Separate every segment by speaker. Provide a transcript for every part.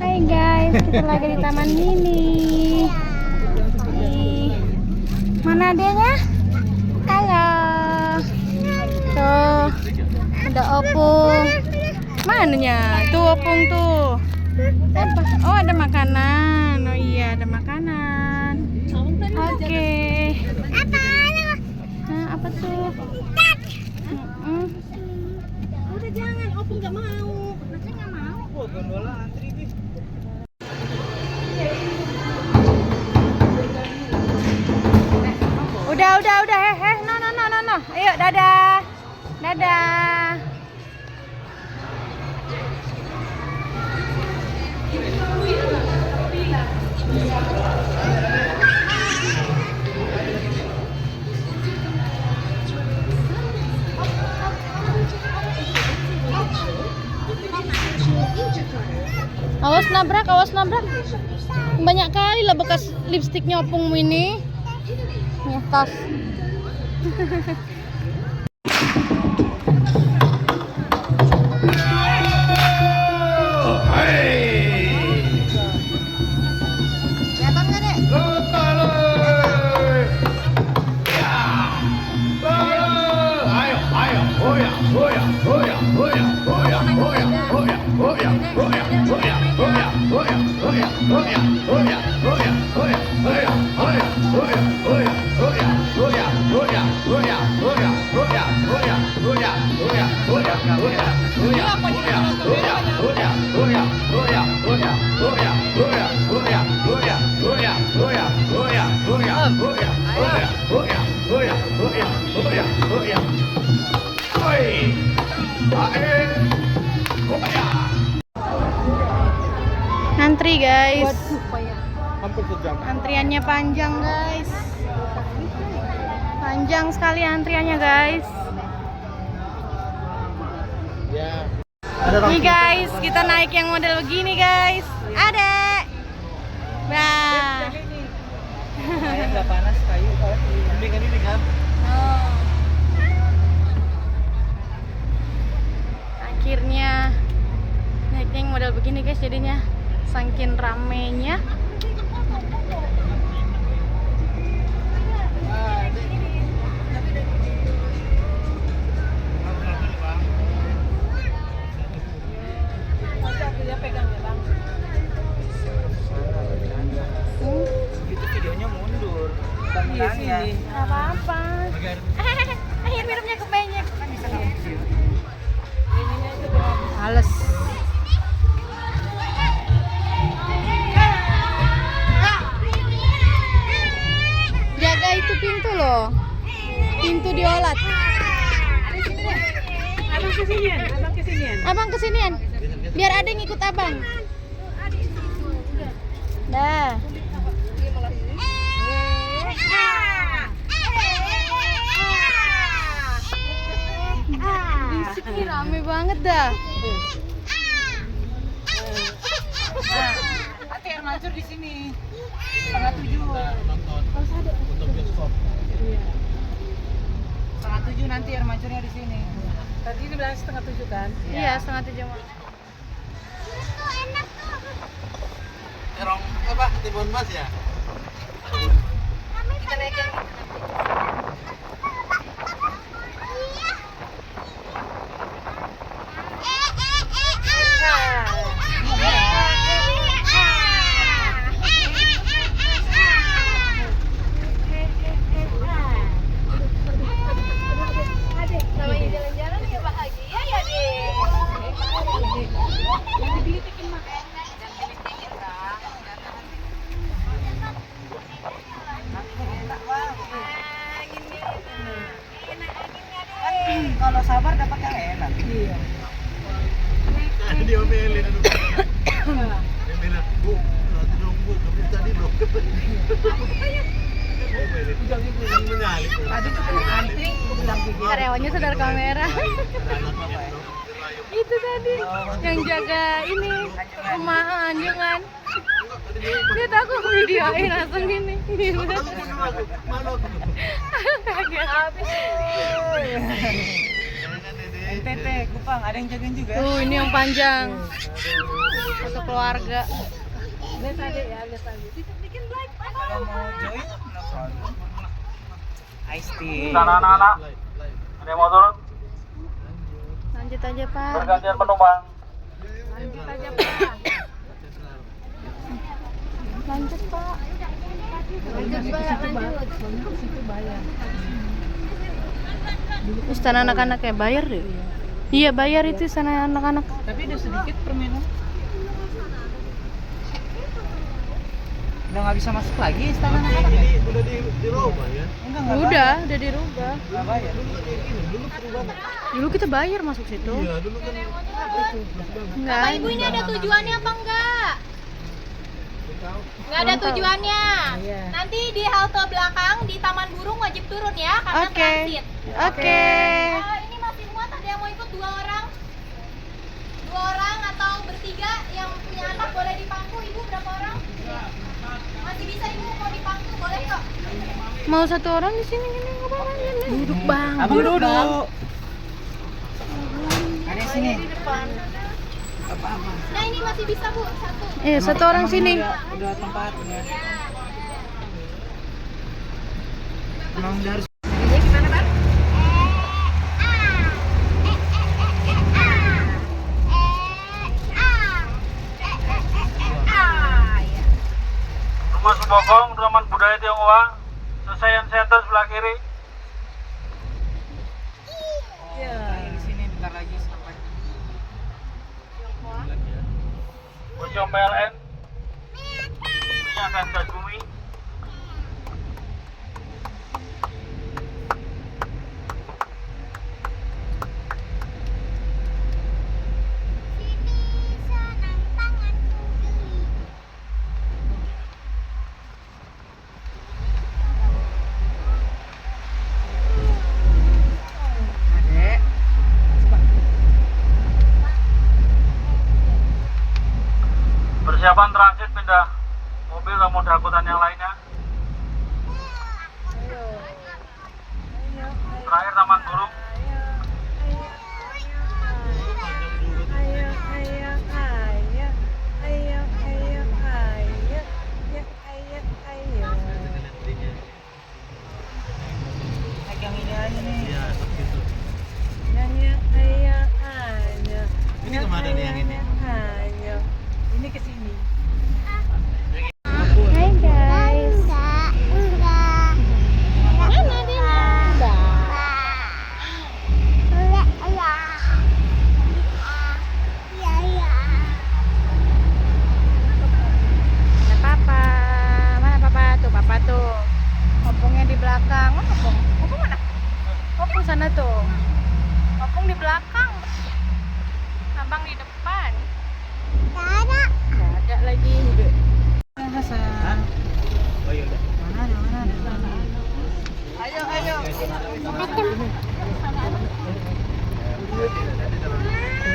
Speaker 1: Hai guys, kita lagi di Taman Mini. Nih, mana adanya? Halo. Tuh, ada opung. Mananya? Tuh opung tuh. Apa? Oh, ada makanan. Oh iya, ada makanan. Oke. Nah, apa tuh?
Speaker 2: Udah jangan, opung nggak mau. Masa nggak mau? Oh, gondola antri nih.
Speaker 1: Udah. No. Ayo, dadah. Dadah. Awas nabrak. Banyak kali lah bekas lipstiknya opungmu ini. Nih, tas. Kelihatan nggak, Dek? Antri guys.
Speaker 2: Hampir sejam.
Speaker 1: Antriannya panjang guys. Panjang sekali antriannya guys.
Speaker 2: Ya.
Speaker 1: Nih guys, kita naik yang model begini guys. Adek. Nah.
Speaker 2: Kayak nggak panas kayu kalau ini kan.
Speaker 1: Oh. Akhirnya naiknya yang model begini guys, jadinya saking ramenya.
Speaker 2: Itu videonya mundur.
Speaker 1: Iya sih. Gak apa-apa. Akhir minumnya kebanyak. Males. Jaga itu pintu loh. Pintu diolat. Abang kesinian. Biar ada yang ikut abang. Dah. Bisik nih, rame banget dah.
Speaker 2: Hati air mancur di sini. 6:30. Untuk bioskop. 6:30 nanti air mancurnya di sini. Tadi ini bilang 6:30 kan?
Speaker 1: Iya, 6:30 malam.
Speaker 2: Terong apa? Timun Mas ya? Kita naik yang
Speaker 1: Namanya jalan-jalan ya bahagia ya, Dek.
Speaker 2: kalau sabar dapat yang enak. Iya. Diomelin aduh. Diomelin, Bu. Nanti dong, Bu. Kamu tadi dong. Tadi tuh kena antri, aku bilang gigi.
Speaker 1: Karyawannya sadar kamera. Itu tadi yang jaga ini rumah anjungan. Dia takut videoin langsung ini. Kaget habis.
Speaker 2: NTT, Kupang, ada yang jagain juga.
Speaker 1: Tuh, ini yang panjang. Foto keluarga.
Speaker 2: Lihat aja ya, lihat aja. Bikin like. Kalau mau join, no problem. Ice tea.
Speaker 3: Sana anak-anak, ada yang mau turun?
Speaker 1: Lanjut aja, Pak.
Speaker 3: Pergantian penumpang.
Speaker 1: Lanjut aja, Pak. Lanjut, Pak. Lanjut, Pak. Lanjut. Istana anak-anak ya bayar deh. Iya, bayar itu istana anak-anak.
Speaker 2: Tapi ada sedikit permainan. Udah nggak bisa masuk lagi istana anak-anak.
Speaker 3: Jadi udah dirubah ya?
Speaker 2: Enggak
Speaker 1: Udah dirubah.
Speaker 2: Nggak bayar.
Speaker 1: Dulu kita bayar masuk situ.
Speaker 3: Iya, dulu kan
Speaker 1: Enggak.
Speaker 4: Bapak Ibu ini ada tujuannya apa enggak? Enggak ada tujuannya. Nanti di halte belakang di Taman Burung wajib turun ya karena
Speaker 1: Oke.
Speaker 4: transit.
Speaker 1: Oke.
Speaker 4: Ini masih muat, ada yang mau ikut 2 orang? 2 orang atau bertiga yang punya anak boleh dipangku. Ibu berapa orang? Masih bisa Ibu mau dipangku boleh kok.
Speaker 1: Mau 1 orang di sini gini enggak apa-apa. Duduk, Bang.
Speaker 2: Abang duduk. Ada di sini.
Speaker 4: Nah ini masih bisa Bu, 1.
Speaker 1: Eh, 1 orang sini.
Speaker 2: Udah tempatnya. Emang udah harus.
Speaker 3: Rumah Subokong, Taman Budaya Tionghoa, Sesayan Center sebelah kiri.
Speaker 2: Iya. Di sini bentar lagi sampai.
Speaker 3: Museum PLN. Ini akan gas bumi.
Speaker 2: Adek.
Speaker 3: Persiapan transit pindah mobil ke moda angkutan yang lainnya. Terakhir Taman Burung.
Speaker 2: Pegang ini aja nih.
Speaker 3: Ini kemana nih yang ini?
Speaker 2: Ini ke sini.
Speaker 1: Hai guys.
Speaker 4: Mana dia?
Speaker 1: Ada papa. Mana papa tuh? Papa tuh. Opungnya di belakang. Mana opung? Opung mana? Opung sana tuh. Opung di belakang. Abang di depan. Nggak ada lagi.
Speaker 2: Hasan.
Speaker 3: Oh iya udah.
Speaker 2: Mana ada. Ayo.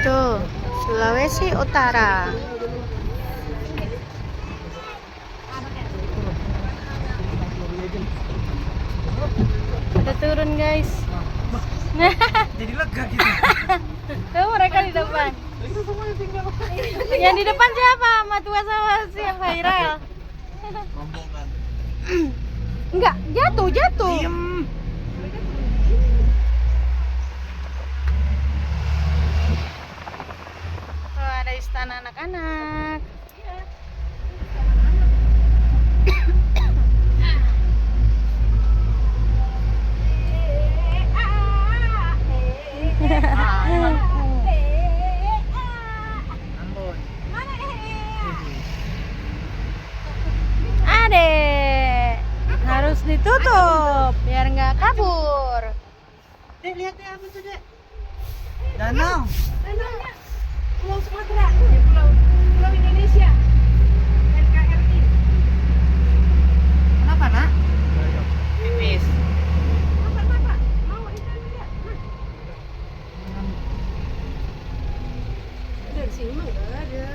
Speaker 1: Tuh, Sulawesi Utara. Udah turun guys.
Speaker 2: Jadi lega gitu.
Speaker 1: Tuh mereka di depan. Yang di depan siapa? Matua sama si yang viral.
Speaker 3: Rombongan.
Speaker 1: Enggak, jatuh.
Speaker 2: Diem.
Speaker 1: Tuh ada istana anak-anak.
Speaker 2: Ambon.
Speaker 1: Adek, harus ditutup biar nggak kabur.
Speaker 2: Dek, lihat deh apa tuh, Dek? Danau.
Speaker 4: Pulau Sumatera, Pulau Indonesia, NKRI.
Speaker 2: Kenapa, Nak? Pipis.
Speaker 4: Apa? Mau ikan enggak? Dari sini mah nggak ada.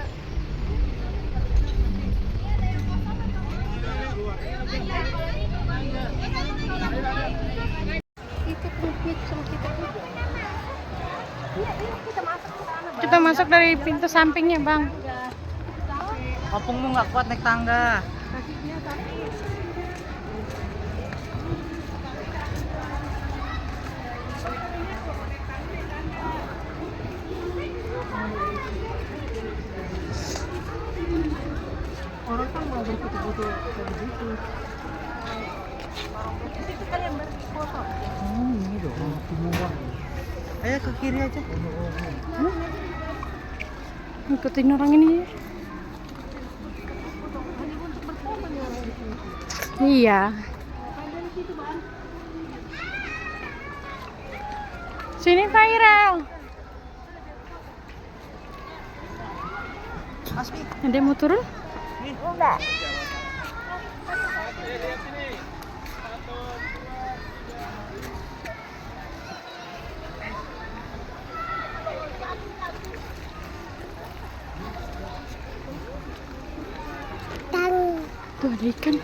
Speaker 1: Itu pipit sama kita juga. masuk dari pintu sampingnya, Bang.
Speaker 2: Opungmu nggak kuat naik tangga. Orang kan mau berfoto-foto kayak begitu. Itu kan yang berfoto. Ini dong, timur. Ayo ke kiri aja.
Speaker 1: Ikutin orang ini. Iya. Sini viral.
Speaker 2: Asmi.
Speaker 1: Ada mau turun?
Speaker 2: Enggak.
Speaker 1: Tuh ada ikan.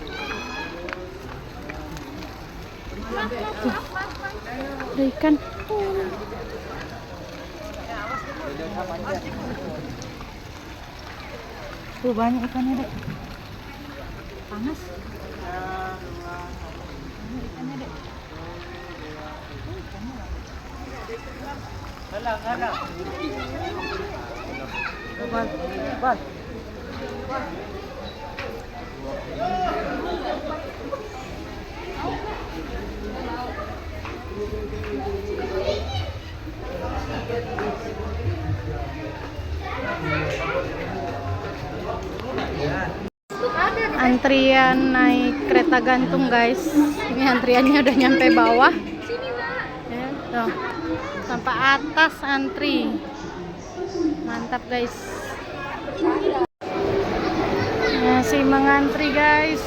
Speaker 1: Tuh, ada ikan.
Speaker 2: Tuh banyak ikannya, Dek.
Speaker 1: Panas.
Speaker 2: Bal.
Speaker 1: Antrian naik kereta gantung, guys. Ini antriannya udah nyampe bawah. Ya, tuh. Sampai atas antri. Mantap, guys. Masih mengantri, guys.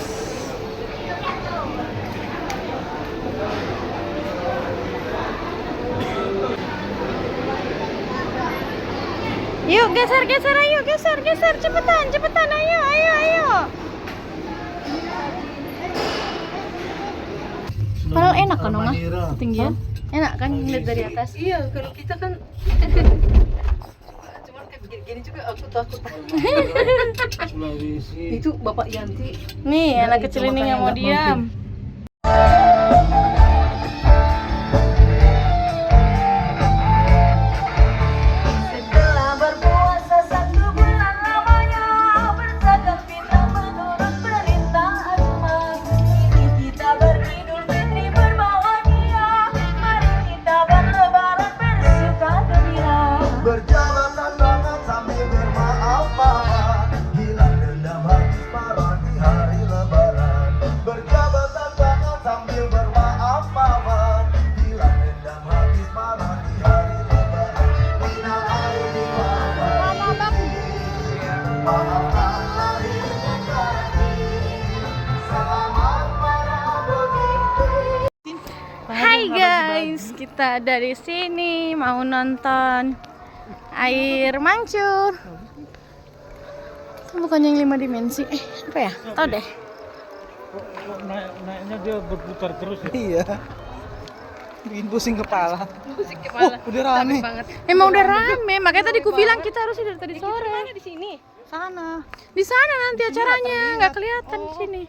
Speaker 1: Yuk, geser, ayo, geser, cepetan, ayo. Padahal enak kan, Oma? Ketinggian? Enak kan ngeliat dari atas?
Speaker 2: Iya, kalau kita kan cuman kayak begini juga aku takut. Itu Bapak Yanti.
Speaker 1: Nih, anak kecil ini nggak mau diam.
Speaker 5: Setelah berpuasa 1 bulan lamanya, berzakat fitrah menurut perintah agama. Kini kita beridul fitri berbahagia, mari kita berlebaran bersuka gembira.
Speaker 6: Berjalan tangan sambil bermaaf-maafan, hilang dendam hati para di hari lebaran. Berjabat tangan sambil bermaaf-maafan, hilang dendam hati para di hari lebaran. Minal aidin wal faizin, maafkan lahir dan batin, selamat menyambut.
Speaker 1: Hai guys, kita dari sini mau nonton air mancur. Itu bukan yang 5 dimensi. Apa ya? Tahu deh.
Speaker 3: Naiknya dia berputar terus ya.
Speaker 2: Iya. Bikin pusing kepala. Udah rame.
Speaker 1: Banget. Emang udah rame, makanya tadi ku bilang kita harus dari tadi sore.
Speaker 2: Di sini. Sana.
Speaker 1: Di sana nanti acaranya, nggak kelihatan di sini.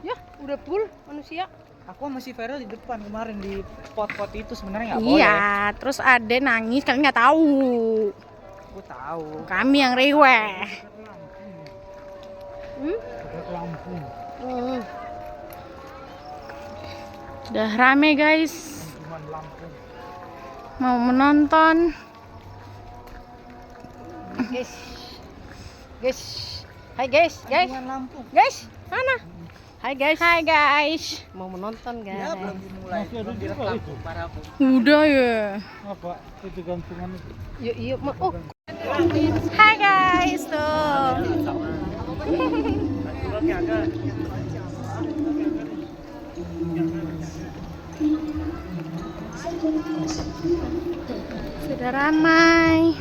Speaker 2: Ya, udah full manusia. Aku masih viral di depan kemarin di pot-pot itu sebenarnya nggak boleh.
Speaker 1: Iya, terus Ade nangis, kalian nggak tahu.
Speaker 2: Aku tahu.
Speaker 1: Kami yang reweh.
Speaker 3: Lampung.
Speaker 1: Udah rame guys,
Speaker 3: Cuman Lampung.
Speaker 1: mau menonton.
Speaker 2: Guys. Hai guys. Lampung.
Speaker 1: Guys, mana? Hai guys.
Speaker 2: Mau menonton guys. Ya, belum dimulai.
Speaker 3: Masih ada juga itu.
Speaker 1: Udah ya.
Speaker 3: Apa? Itu gantungan itu.
Speaker 2: Yuk, oh.
Speaker 1: Hai guys, tuh. Sudah ramai.